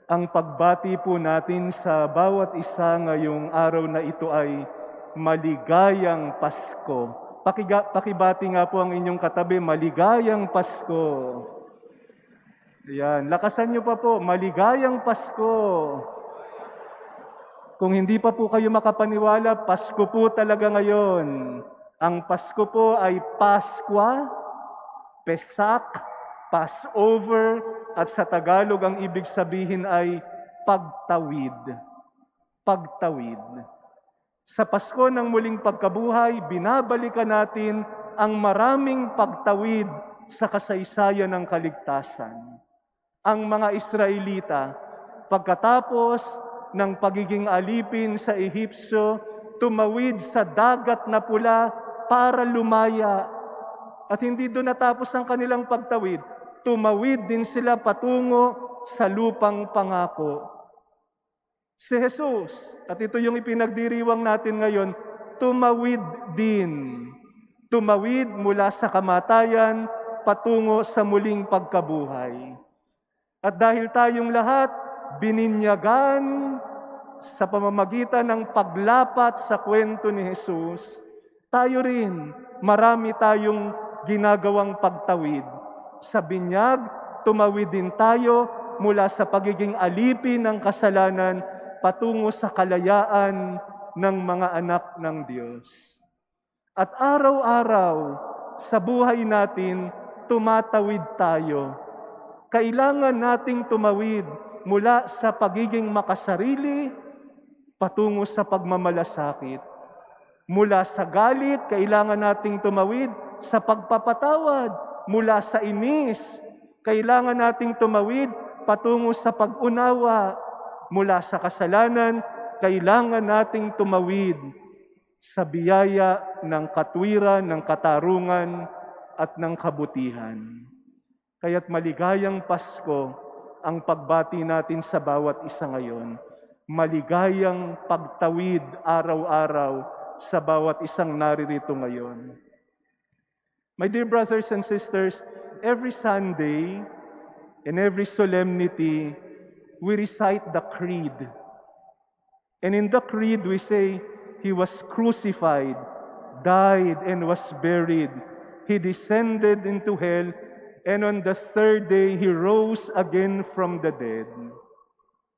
Ang pagbati po natin sa bawat isa ngayong araw na ito ay maligayang Pasko. Pakibati nga po ang inyong katabi, maligayang Pasko. Yan, lakasan niyo pa po, maligayang Pasko. Kung hindi pa po kayo makapaniwala, Pasko po talaga ngayon. Ang Pasko po ay Paskwa, Pesak, Passover, at sa Tagalog ang ibig sabihin ay pagtawid. Pagtawid. Sa Pasko ng muling pagkabuhay, binabalikan natin ang maraming pagtawid sa kasaysayan ng kaligtasan. Ang mga Israelita, pagkatapos ng pagiging alipin sa Ehipsyo, tumawid sa dagat na pula para lumaya. At hindi doon natapos ang kanilang pagtawid. Tumawid din sila patungo sa lupang pangako. Si Jesus, at ito yung ipinagdiriwang natin ngayon, tumawid din. Tumawid mula sa kamatayan patungo sa muling pagkabuhay. At dahil tayong lahat bininyagan sa pamamagitan ng paglapat sa kwento ni Jesus, tayo rin, marami tayong ginagawang pagtawid. Sa binyag, tumawid din tayo mula sa pagiging alipin ng kasalanan patungo sa kalayaan ng mga anak ng Diyos. At araw-araw sa buhay natin, tumatawid tayo. Kailangan nating tumawid mula sa pagiging makasarili patungo sa pagmamalasakit. Mula sa galit, kailangan nating tumawid sa pagpapatawad. Mula sa inis, kailangan nating tumawid patungo sa pag-unawa. Mula sa kasalanan, kailangan nating tumawid sa biyaya ng katwiran, ng katarungan, at ng kabutihan. Kaya't maligayang Pasko ang pagbati natin sa bawat isa ngayon. Maligayang pagtawid araw-araw sa bawat isang naririto ngayon. My dear brothers and sisters, every Sunday and every solemnity, we recite the Creed. And in the Creed, we say, He was crucified, died, and was buried. He descended into hell, and on the third day, He rose again from the dead.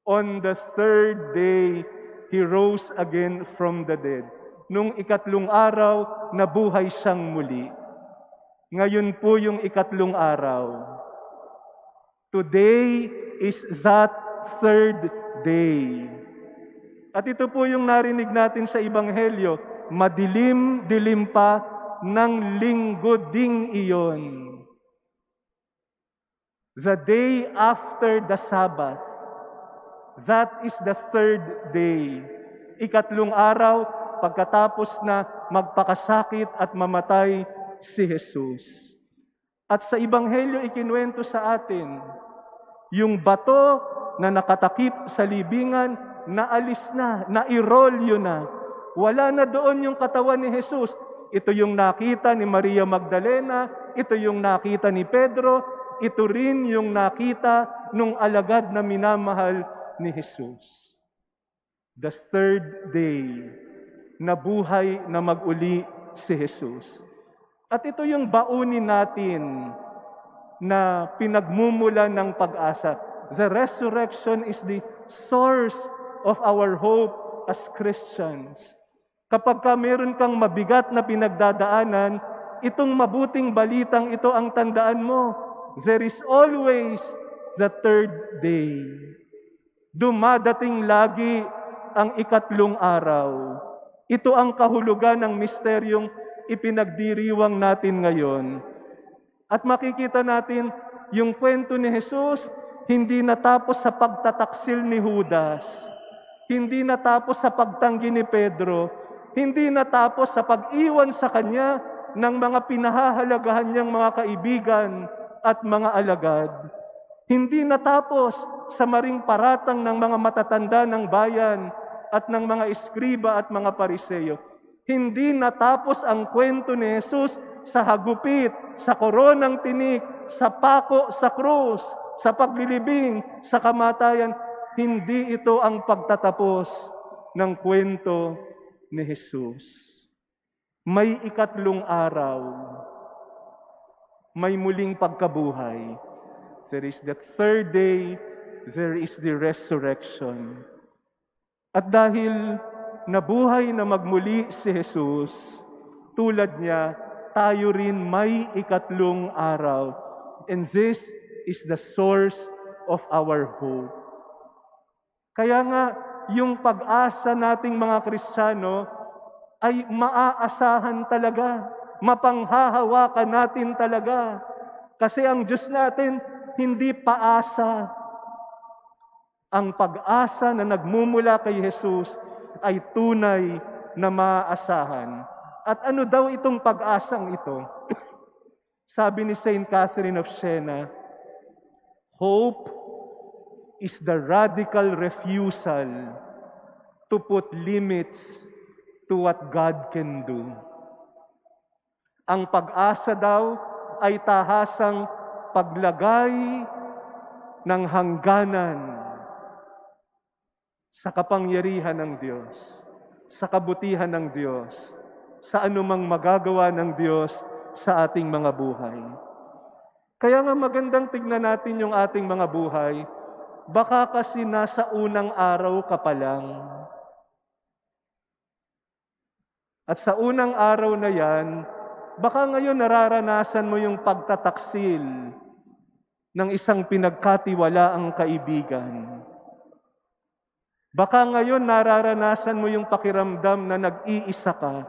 On the third day, He rose again from the dead. Nung ikatlong araw, nabuhay siyang muli. Ngayon po yung ikatlong araw. Today is that third day. At ito po yung narinig natin sa Ebanghelyo, madilim-dilim pa ng linggo ding iyon. The day after the Sabbath, that is the third day. Ikatlong araw, pagkatapos na magpakasakit at mamatay si Jesus. At sa Ebanghelyo, ikinuwento sa atin, yung bato na nakatakip sa libingan, naalis na, nairolyo na. Wala na doon yung katawan ni Jesus. Ito yung nakita ni Maria Magdalena, ito yung nakita ni Pedro, ito rin yung nakita nung alagad na minamahal ni Jesus. The third day, nabuhay na mag-uli si Jesus. At ito yung baunin natin na pinagmumulan ng pag-asa. The resurrection is the source of our hope as Christians. Kapag meron kang mabigat na pinagdadaanan, itong mabuting balitang ito ang tandaan mo. There is always the third day. Dumadating lagi ang ikatlong araw. Ito ang kahulugan ng misteryong ipinagdiriwang natin ngayon. At makikita natin yung kwento ni Jesus, hindi natapos sa pagtataksil ni Judas. Hindi natapos sa pagtanggi ni Pedro. Hindi natapos sa pag-iwan sa kanya ng mga pinahahalagahan niyang mga kaibigan at mga alagad. Hindi natapos sa maring paratang ng mga matatanda ng bayan at ng mga eskriba at mga pariseyo. Hindi natapos ang kwento ni Jesus sa hagupit, sa koronang tinik, sa pako sa krus, sa paglilibing, sa kamatayan. hindi ito ang pagtatapos ng kwento ni Jesus. May ikatlong araw, may muling pagkabuhay. There is the third day, there is the resurrection. At dahil nabuhay na magmuli si Jesus, tulad niya, tayo rin may ikatlong araw. And this is the source of our hope. Kaya nga, yung pag-asa nating mga Kristiyano ay maaasahan talaga, mapanghahawakan natin talaga. Kasi ang Diyos natin, hindi paasa. Ang pag-asa na nagmumula kay Jesus ay tunay na maaasahan. At ano daw itong pag-asang ito? Sabi ni Saint Catherine of Siena, hope is the radical refusal to put limits to what God can do. Ang pag-asa daw ay tahasang paglagay ng hangganan sa kapangyarihan ng Diyos, sa kabutihan ng Diyos, sa anumang magagawa ng Diyos sa ating mga buhay. Kaya nga magandang tignan natin yung ating mga buhay. Baka kasi nasa unang araw ka pa lang. At sa unang araw na yan, baka ngayon nararanasan mo yung pagtataksil ng isang pinagkatiwalaang kaibigan. Baka ngayon nararanasan mo yung pakiramdam na nag-iisa ka,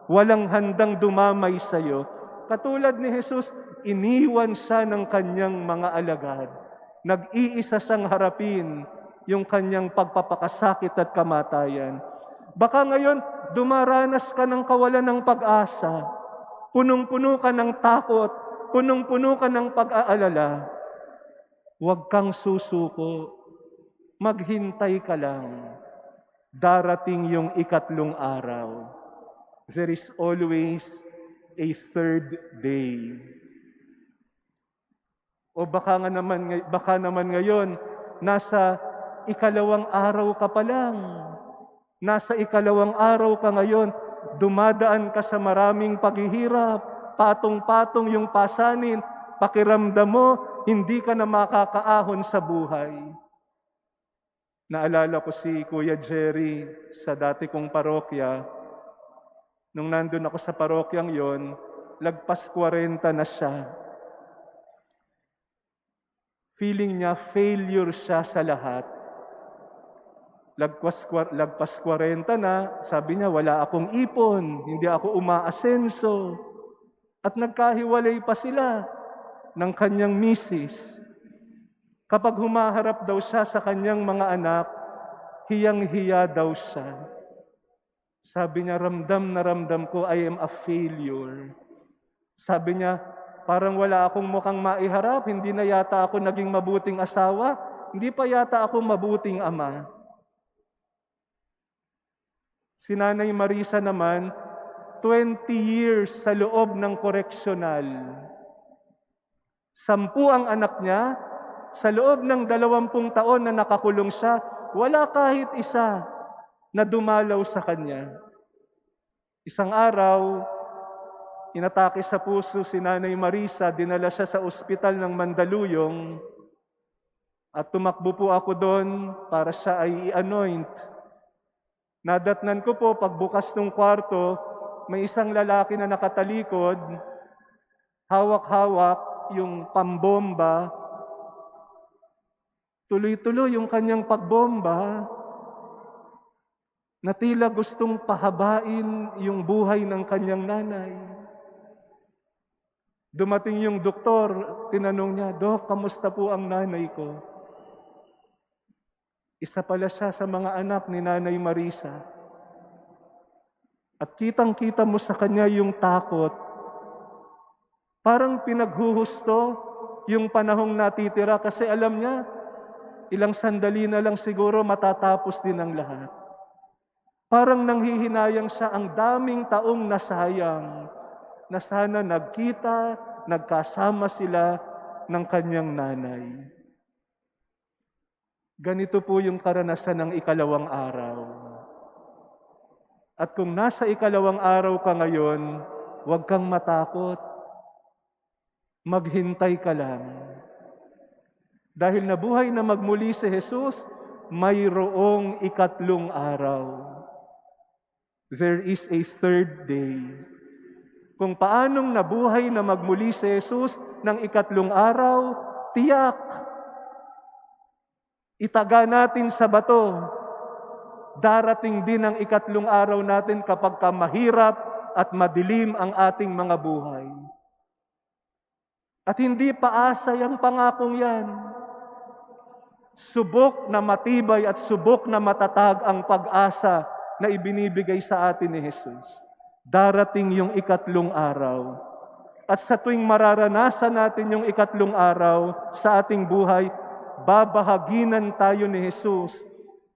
walang handang dumamay sa'yo. Katulad ni Jesus, iniwan siya ng kanyang mga alagad. Nag-iisa siyang harapin yung kanyang pagpapakasakit at kamatayan. Baka ngayon, dumaranas ka ng kawalan ng pag-asa. Punong-puno ka ng takot. Punong-puno ka ng pag-aalala. Huwag kang susuko. Maghintay ka lang. Darating yung ikatlong araw. There is always a third day. O baka naman ngayon, nasa ikalawang araw ka pa lang. Nasa ikalawang araw ka ngayon, dumadaan ka sa maraming paghihirap, patong-patong yung pasanin, pakiramdam mo, hindi ka na makakaahon sa buhay. Naalala ko si Kuya Jerry sa dati kong parokya. Nung nandun ako sa parokyang yon, lagpas 40 na siya. Feeling niya failure siya sa lahat. Lagpas 40 na, sabi niya, wala akong ipon, hindi ako umaasenso. At nagkahiwalay pa sila ng kanyang misis. Kapag humaharap daw siya sa kanyang mga anak, hiyang-hiya daw siya. Sabi niya, ramdam na ramdam ko, I am a failure. Sabi niya, parang wala akong mukhang maiharap, hindi na yata ako naging mabuting asawa, hindi pa yata ako mabuting ama. Si Nanay Marisa naman, 20 years sa loob ng koreksyonal. 10 ang anak niya, sa loob ng 20 taon na nakakulong siya, wala kahit isa na dumalaw sa kanya. Isang araw, inatake sa puso si Nanay Marisa, dinala siya sa ospital ng Mandaluyong at tumakbo po ako doon para siya ay i-anoint. Nadatnan ko po, pagbukas ng kwarto, may isang lalaki na nakatalikod, hawak-hawak yung pambomba, tuloy-tuloy yung kanyang pagbomba, na tila gustong pahabain yung buhay ng kanyang nanay. Dumating yung doktor, tinanong niya, Dok, kamusta po ang nanay ko? Isa pala siya sa mga anak ni Nanay Marisa. At kitang-kita mo sa kanya yung takot. Parang pinaghuhusto yung panahong natitira kasi alam niya, ilang sandali na lang siguro matatapos din ang lahat. Parang nanghihinayang siya, ang daming taong nasayang na sana nagkita, nagkasama sila ng kanyang nanay. Ganito po yung karanasan ng ikalawang araw. At kung nasa ikalawang araw ka ngayon, huwag kang matakot. Maghintay ka lang. Dahil nabuhay na magmuli si Jesus, mayroong ikatlong araw. There is a third day. Kung paanong nabuhay na magmuli si Jesus ng ikatlong araw, tiyak. Itaga natin sa bato. Darating din ang ikatlong araw natin kapag mahirap at madilim ang ating mga buhay. At hindi paasa yung pangakong yan. Subok na matibay at subok na matatag ang pag-asa na ibinibigay sa atin ni Jesus. Darating yung ikatlong araw. At sa tuwing mararanasan natin yung ikatlong araw sa ating buhay, babahaginan tayo ni Jesus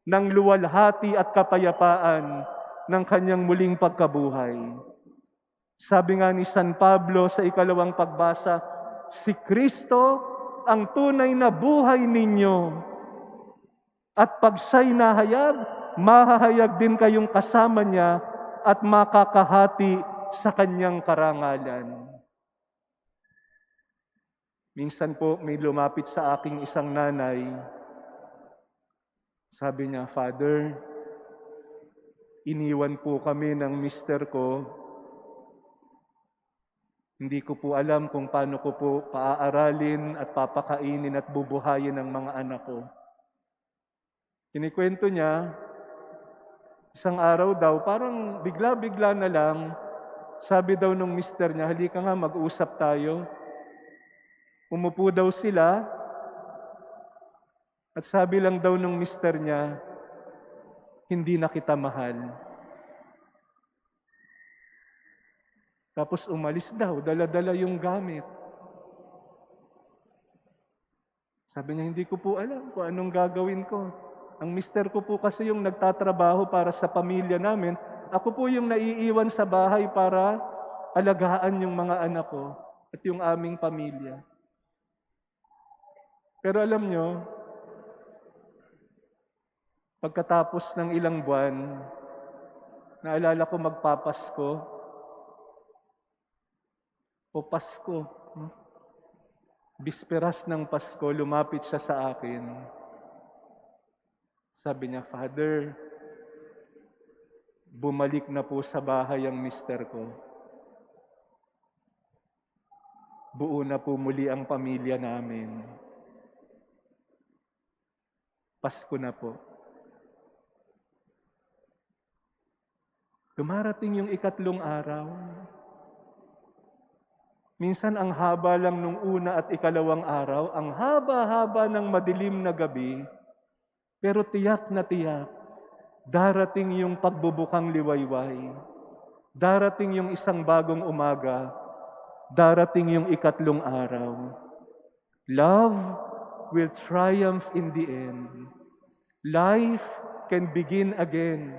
ng luwalhati at kapayapaan ng kanyang muling pagkabuhay. Sabi nga ni San Pablo sa ikalawang pagbasa, si Kristo ang tunay na buhay ninyo. At pag siya'y nahayag, mahahayag din kayong kasama niya at makakahati sa kanyang karangalan. Minsan po may lumapit sa aking isang nanay. Sabi niya, Father, iniwan po kami ng mister ko. Hindi ko po alam kung paano ko po paaaralin at papakainin at bubuhayin ang mga anak ko. Kinikwento niya, isang araw daw, parang bigla-bigla na lang, sabi daw nung mister niya, halika nga mag-usap tayo. Umupo daw sila, at sabi lang daw nung mister niya, hindi na kita mahal. Tapos umalis daw, dala-dala yung gamit. Sabi niya, hindi ko po alam kung anong gagawin ko. Ang mister ko po kasi yung nagtatrabaho para sa pamilya namin. Ako po yung naiiwan sa bahay para alagaan yung mga anak ko at yung aming pamilya. Pero alam nyo, pagkatapos ng ilang buwan, naalala ko magpapasko, o Pasko, bisperas ng Pasko, lumapit siya sa akin. Sabi niya, Father, bumalik na po sa bahay ang mister ko. Buo na po muli ang pamilya namin. Pasko na po. Dumarating yung ikatlong araw. Minsan ang haba lang nung una at ikalawang araw, ang haba-haba ng madilim na gabi, pero tiyak na tiyak, darating yung pagbubukang liwayway, darating yung isang bagong umaga, darating yung ikatlong araw. Love will triumph in the end. Life can begin again,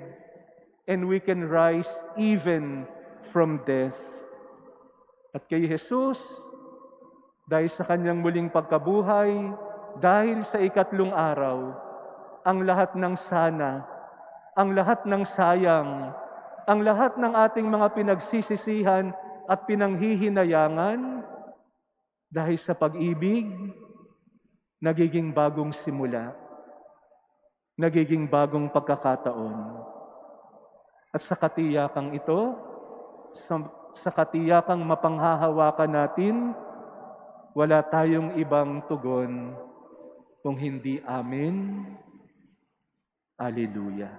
and we can rise even from death. At kay Jesus, dahil sa kanyang muling pagkabuhay, dahil sa ikatlong araw, ang lahat ng sana, ang lahat ng sayang, ang lahat ng ating mga pinagsisisihan at pinanghihinayangan, dahil sa pag-ibig, nagiging bagong simula, nagiging bagong pagkakataon. At sa katiyakang ito, sa katiyakang mapanghahawakan natin, wala tayong ibang tugon kung hindi amin. Alleluia.